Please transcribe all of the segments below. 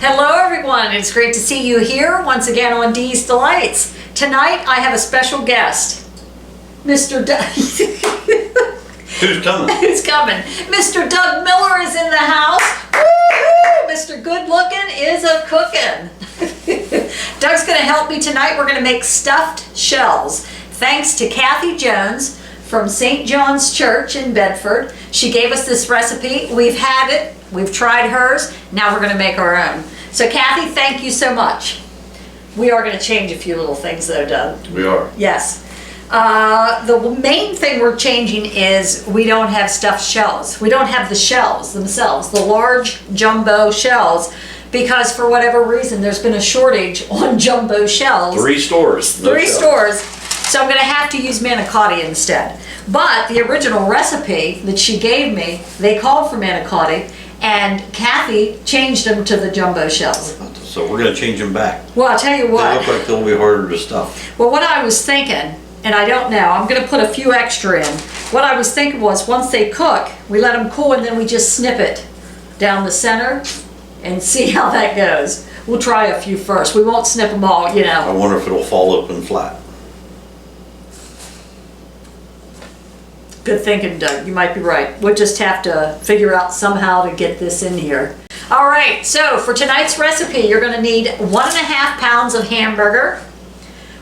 Hello everyone, it's great to see you here once again on Dee's Delights. Tonight I have a special guest, Mr. Doug. Who's coming? Who's coming? Mr. Doug Miller is in the house. Woo-hoo! Mr. Good Looking is a cooking. Doug's going to help me tonight. We're going to make stuffed shells. Thanks to Kathy Jones from St. John's Church in Bedford. She gave us this recipe. We've had it. We've tried hers. Now we're going to make our own. So Kathy, thank you so much. We are going to change a few little things though, Doug. We are. Yes. The main thing we're changing is we don't have stuffed shells. We don't have the shells themselves, the large jumbo shells, because for whatever reason there's been a shortage on jumbo shells. Three stores. Three stores. So I'm going to have to use Manicotti instead. But the original recipe that she gave me, they called for Manicotti, and Kathy changed them to the jumbo shells. So we're going to change them back. Well, I'll tell you what. They look like they'll be harder to stuff. Well, what I was thinking, and I don't know, I'm going to put a few extra in. What I was thinking was once they cook, we let them cool and then we just snip it down the center and see how that goes. We'll try a few first. We won't snip them all, you know. I wonder if it'll fall open flat. Good thinking, Doug. You might be right. We'll just have to figure out somehow to get this in here. All right, so for tonight's recipe, you're going to need 1.5 pounds of hamburger,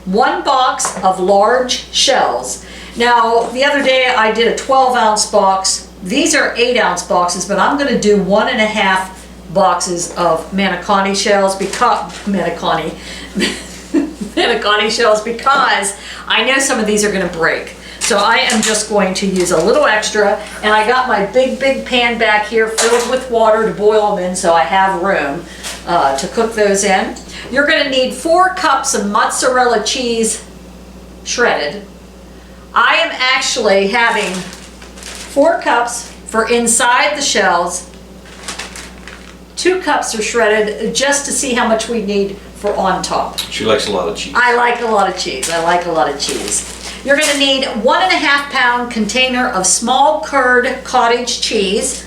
1 box of large shells. Now, the other day I did a 12-ounce box. These are 8-ounce boxes, but I'm going to do 1.5 boxes of Manicotti shells because Manicotti shells because I know some of these are going to break. So I am just going to use a little extra, and I got my big pan back here filled with water to boil them in so I have room to cook those in. You're going to need 4 cups of mozzarella cheese shredded. I am actually having 4 cups for inside the shells. 2 cups are shredded just to see how much we need for on top. She likes a lot of cheese. I like a lot of cheese. I like a lot of cheese. You're going to need 1.5 pound container of small curd cottage cheese.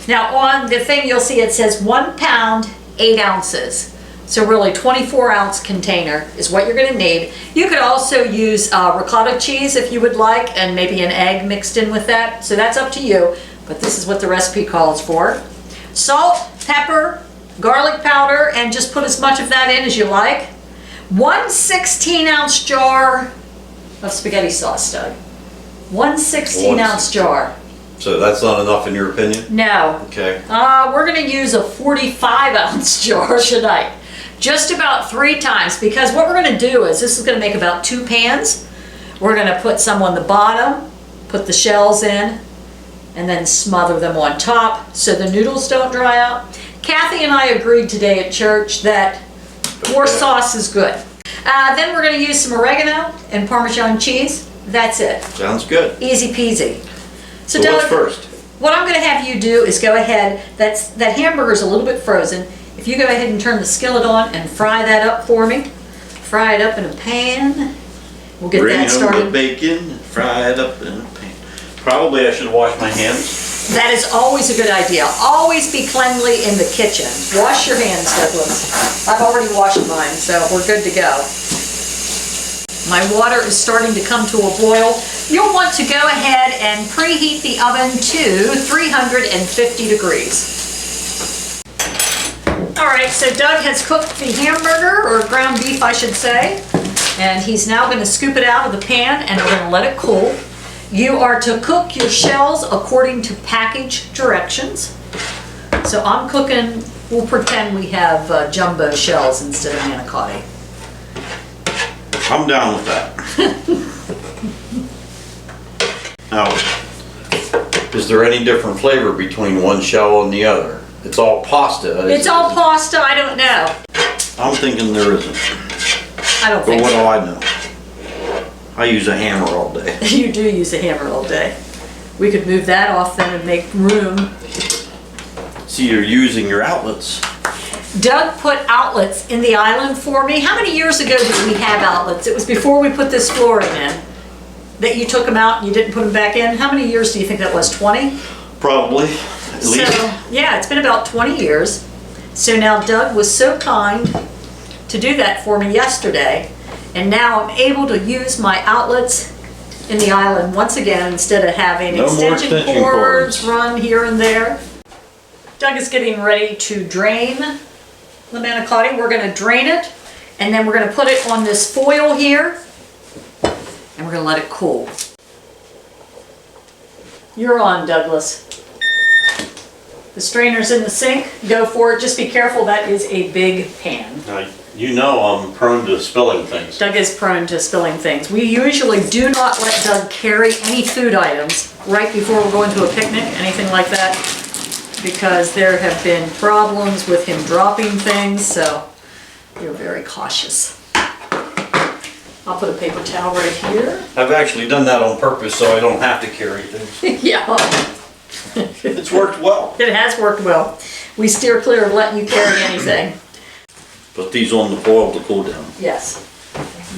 Now on the thing you'll see it says 1 pound, 8 ounces. So really 24-ounce container is what you're going to need. You could also use ricotta cheese if you would like, and maybe an egg mixed in with that. So that's up to you, but this is what the recipe calls for. Salt, pepper, garlic powder, and just put as much of that in as you like. 1 16-ounce jar of spaghetti sauce, Doug. 1 16-ounce jar. So that's not enough in your opinion? No. Okay. We're going to use a 45-ounce jar tonight. Just about 3 times, because what we're going to do is, this is going to make about 2 pans. We're going to put some on the bottom, put the shells in, and then smother them on top so the noodles don't dry out. Kathy and I agreed today at church that more sauce is good. Then we're going to use some oregano and Parmesan cheese. That's it. Sounds good. Easy peasy. So what's first? What I'm going to have you do is go ahead, that hamburger's a little bit frozen. If you go ahead and turn the skillet on and fry that up for me. Fry it up in a pan. We'll get that started. Bring home the bacon, fry it up in a pan. Probably I should wash my hands. That is always a good idea. Always be cleanly in the kitchen. Wash your hands, Douglas. I've already washed mine, so we're good to go. My water is starting to come to a boil. You'll want to go ahead and preheat the oven to 350 degrees. All right, so Doug has cooked the hamburger, or ground beef I should say, and he's now going to scoop it out of the pan and we're going to let it cool. You are to cook your shells according to package directions. So I'm cooking, we'll pretend we have jumbo shells instead of manicotti. I'm down with that. Now, is there any different flavor between one shell and the other? It's all pasta. It's all pasta, I don't know. I'm thinking there isn't. I don't But think what so. do I know? I use a hammer all day. You do use a hammer all day. We could move that off then and make room. See, you're using your outlets. Doug put outlets in the island for me. How many years ago did we have outlets? It was before we put this flooring in. That you took them out and you didn't put them back in. How many years do you think that was? 20? Probably, at least. So, yeah, it's been about 20 years. So now Doug was so kind to do that for me yesterday, and now I'm able to use my outlets in the island once again instead of having No more extension cords run here and there. Doug is getting ready to drain the manicotti. We're going to drain it, and then we're going to put it on this foil here, and we're going to let it cool. You're on, Douglas. The strainer's in the sink. Go for it. Just be careful. That is a big pan. You know I'm prone to spilling things. Doug is prone to spilling things. We usually do not let Doug carry any food items right before we're going to a picnic, anything like that, because there have been problems with him dropping things, so we're very cautious. I'll put a paper towel right here. I've actually done that on purpose so I don't have to carry things. Yeah. It's worked well. It has worked well. We steer clear of letting you carry anything. Put these on the foil to cool down. Yes.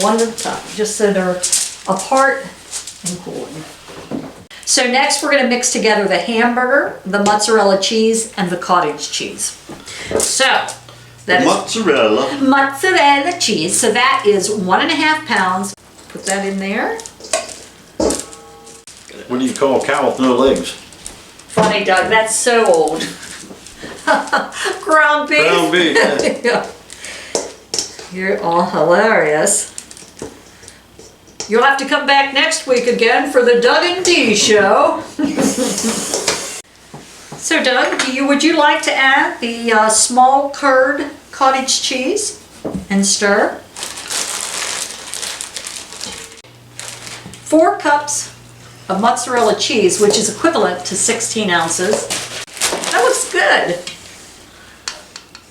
One at a time, just so they're apart and cooling. So next we're going to mix together the hamburger, the mozzarella cheese, and the cottage cheese. So that is mozzarella cheese. So that is 1.5 pounds. Put that in there. What do you call a cow with no legs? Funny, Doug, that's so old. Ground beef. Ground beef. Yeah. Yeah. You're all hilarious. You'll have to come back next week again for the Doug and Dee show. So Doug, would you like to add the small curd cottage cheese and stir? 4 cups of mozzarella cheese, which is equivalent to 16 ounces. That looks good.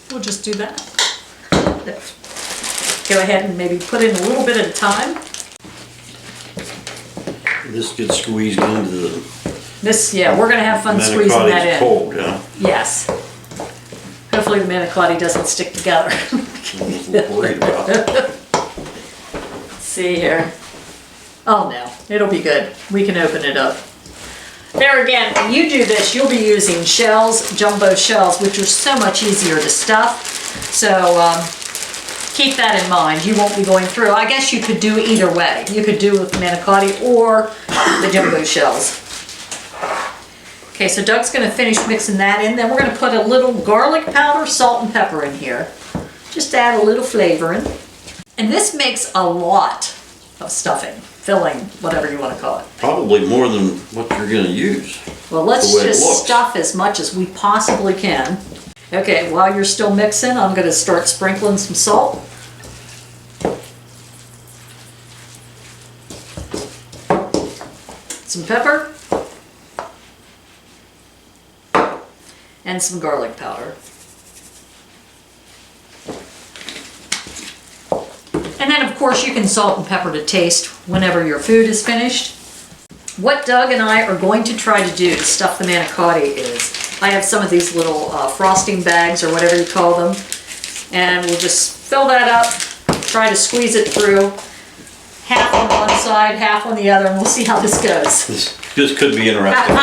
We'll just do that. Go ahead and maybe put in a little bit at a time. This gets squeezed into the This, yeah, we're gonna have fun squeezing that in. cold, yeah. Yes. Hopefully the manicotti doesn't stick together. I'm a little worried about it. Let's see here. Oh no, it'll be good. We can open it up. There again, when you do this, you'll be using shells, jumbo shells, which are so much easier to stuff. So keep that in mind. You won't be going through. I guess you could do either way. You could do with the manicotti or the jumbo shells. Okay, so Doug's going to finish mixing that in. Then we're going to put a little garlic powder, salt, and pepper in here. Just add a little flavor in. And this makes a lot of stuffing, filling, whatever you want to call it. Probably more than what you're going to use. Well, let's the way it just looks. stuff as much as we possibly can. Okay, while you're still mixing, I'm going to start sprinkling some salt. Some pepper. And some garlic powder. And then of course you can salt and pepper to taste whenever your food is finished. What Doug and I are going to try to do to stuff the manicotti is, I have some of these little frosting bags or whatever you call them, and we'll just fill that up, try to squeeze it through, half on one side, half on the other, and we'll see how this goes. This could be interesting.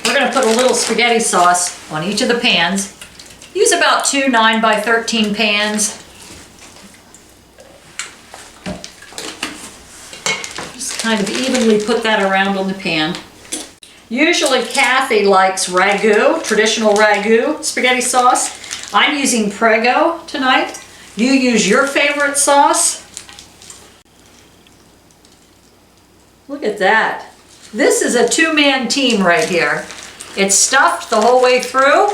We're going to put a little spaghetti sauce on each of the pans. Use about 2 9x13 pans. Just kind of evenly put that around on the pan. Usually Kathy likes ragu, traditional ragu spaghetti sauce. I'm using Prego tonight. You use your favorite sauce. Look at that. This is a 2-man team right here. It's stuffed the whole way through,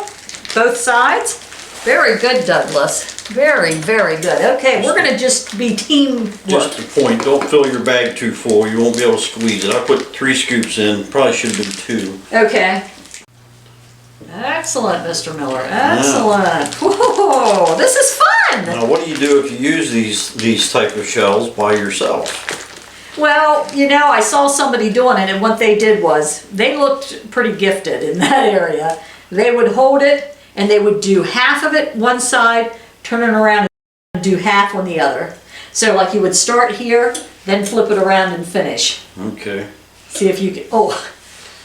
both sides. Very good, Douglas. Very, very good. Okay, we're gonna just be teamwork. Just a point, don't fill your bag too full. You won't be able to squeeze it. I put 3 scoops in, probably should have been 2. Okay. Excellent, Mr. Miller. Excellent. Whoa, this is fun. Now, what do you do if you use these type of shells by yourself? Well, you know, I saw somebody doing it, and what they did was, they looked pretty gifted in that area. They would hold it, and they would do half of it one side, turn it around, and do half on the other. So, like, you would start here, then flip it around and finish. Okay. See if you can, oh,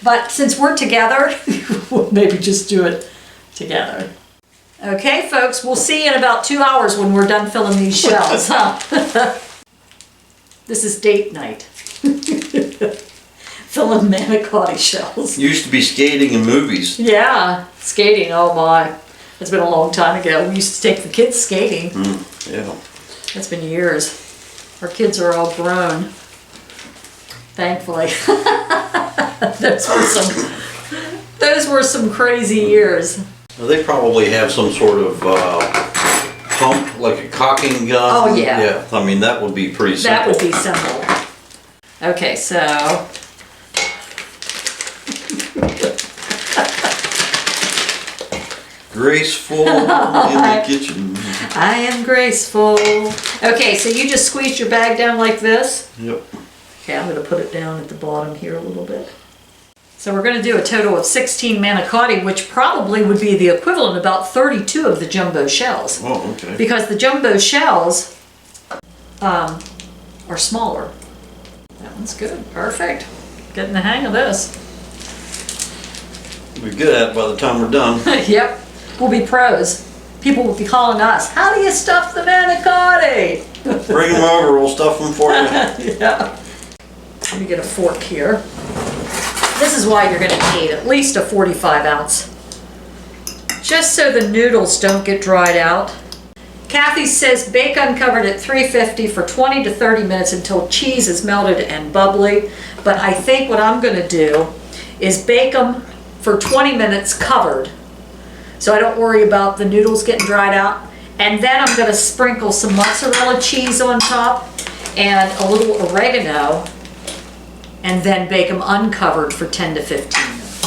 But since we're together, we'll maybe just do it together. Okay, folks, we'll see you in about 2 hours when we're done filling these shells, huh? This is date night. Filling Manicotti shells. Used to be skating in movies. Yeah, skating, oh my. It's been a long time ago. We used to take the kids skating. Yeah. It's been years. Our kids are all grown. Thankfully. Those were some crazy years. Well, they probably have some sort of pump, like a cocking gun. Oh, yeah. Yeah, I mean, that would be pretty simple. That would be simple. Okay, so. Graceful in the kitchen. I am graceful. Okay, so you just squeeze your bag down like this. Yep. Okay, I'm going to put it down at the bottom here a little bit. So we're going to do a total of 16 Manicotti, which probably would be the equivalent of about 32 of the jumbo shells. Oh, okay. Because the jumbo shells are smaller. That one's good. Perfect. Getting the hang of this. We'll be good at it by the time we're done. Yep. We'll be pros. People will be calling us, how do you stuff the Manicotti? Bring them over, we'll stuff them for you. Yeah. Let me get a fork here. This is why you're going to need at least a 45 ounce. Just so the noodles don't get dried out. Kathy says bake uncovered at 350 for 20 to 30 minutes until cheese is melted and bubbly. But I think what I'm going to do is bake them for 20 minutes covered, so I don't worry about the noodles getting dried out. And then I'm going to sprinkle some mozzarella cheese on top and a little oregano, and then bake them uncovered for 10 to 15 minutes.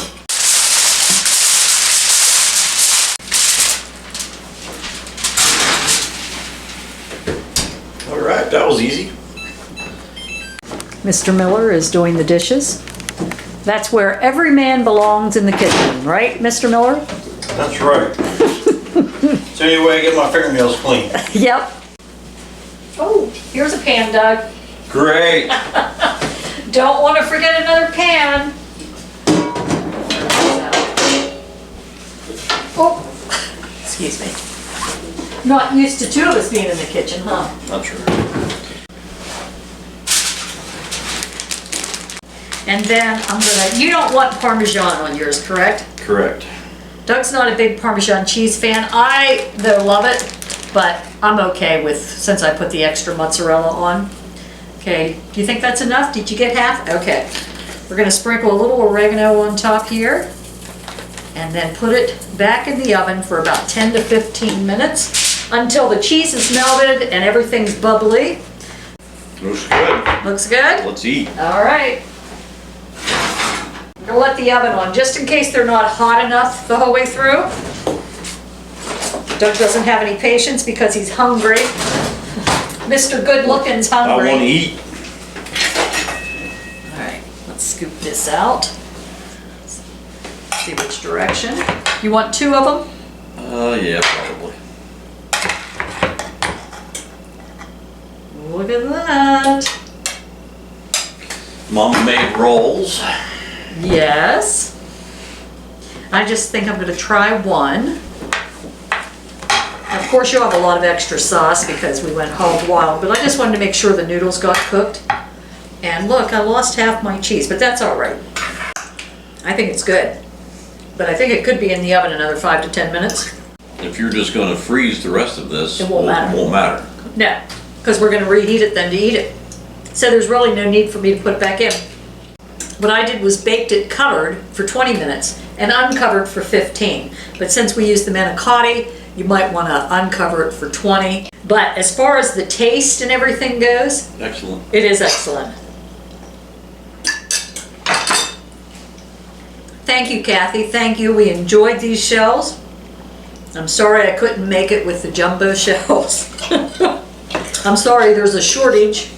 All right, that was easy. Mr. Miller is doing the dishes. That's where every man belongs, in the kitchen, right, Mr. Miller? That's right. It's the only way I get my fingernails clean. Yep. Oh, here's a pan, Doug. Great. Don't want to forget another pan. Oh, excuse me. Not used to two of us being in the kitchen, huh? That's right. And then I'm gonna, you don't want Parmesan on yours, correct? Correct. Doug's not a big Parmesan cheese fan. I, though, love it, but I'm okay with, since I put the extra mozzarella on. Okay, do you think that's enough? Did you get half? Okay. We're gonna sprinkle a little oregano on top here, and then put it back in the oven for about 10 to 15 minutes until the cheese is melted and everything's bubbly. Looks good. Looks good? Let's eat. All right. I'm gonna let the oven on just in case they're not hot enough the whole way through. Doug doesn't have any patience because he's hungry. Mr. Good Looking's hungry. I want to eat. All right, let's scoop this out. See which direction. You want two of them? Yeah, probably. Look at that. Mama made rolls. Yes. I just think I'm gonna try one. Of course, you'll have a lot of extra sauce because we went hog wild, but I just wanted to make sure the noodles got cooked. And look, I lost half my cheese, but that's all right. I think it's good. But I think it could be in the oven another 5 to 10 minutes. If you're just going to freeze the rest of this, It won't matter. It won't matter. No, because we're gonna reheat it then to eat it. So there's really no need for me to put it back in. What I did was baked it covered for 20 minutes and uncovered for 15. But since we used the Manicotti, you might want to uncover it for 20. But as far as the taste and everything goes, Excellent. it is excellent. Thank you, Kathy. Thank you. We enjoyed these shells. I'm sorry I couldn't make it with the jumbo shells. I'm sorry there's a shortage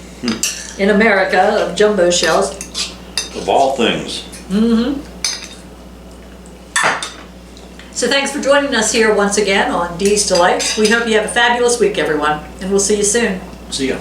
in America of jumbo shells. Of all things. Mm-hmm. So thanks for joining us here once again on Dee's Delights. We hope you have a fabulous week, everyone, and we'll see you soon. See ya.